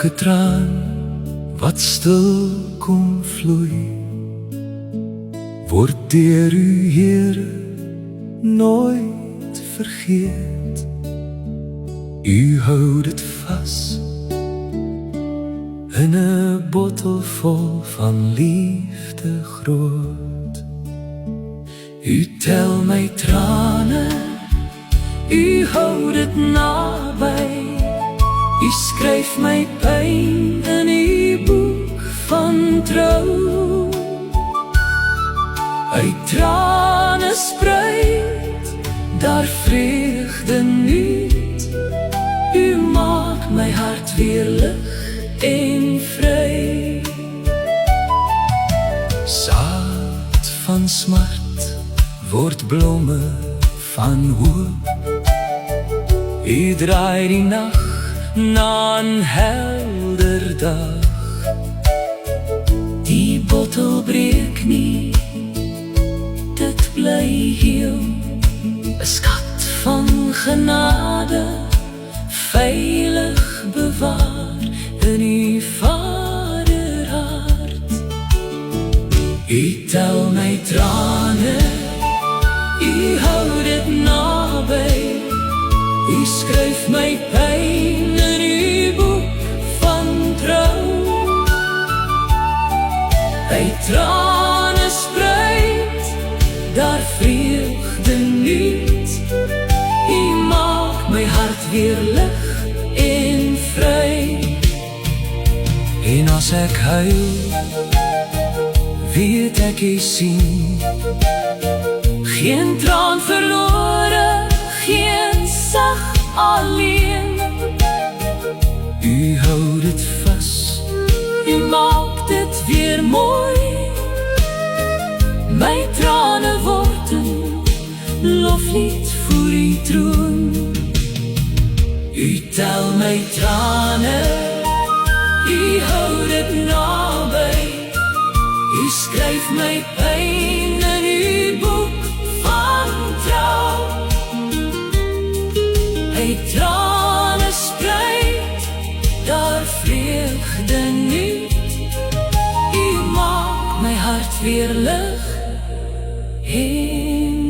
Elke traan wat stil kom vloei, word deur U, Here, nooit vergeet. U hou dit vas in 'n bottel vol van liefde groot. U tel my trane, U hou dit naby. U skryf my pyn in U boek van trou. Uit trane spruit daar vreugde nuut. U maak my hart weer lig en vry. Saad van smart word blomme van hoop. U draai die nag na 'n helder dag. Die bottel breek nie, dit bly heel, 'n skat van genade, veilig bewaar in U Vaderhart. U tel my trane, U hou dit naby. U skryf my pyn in U boek van trou. Uit trane spruit daar vreugde nuut. U maak my hart weer lig en vry. En as ek huil, weet ek U sien. Geen traan verlore, geen sag alleen. U hou dit vas, U maak dit weer mooi. My trane word 'n loflied voor U troon. U tel my trane, U hou dit naby. U skryf my pyn in U boek van trou. Uit trane spruit daar vreugde nuut. U maak my hart weer lig en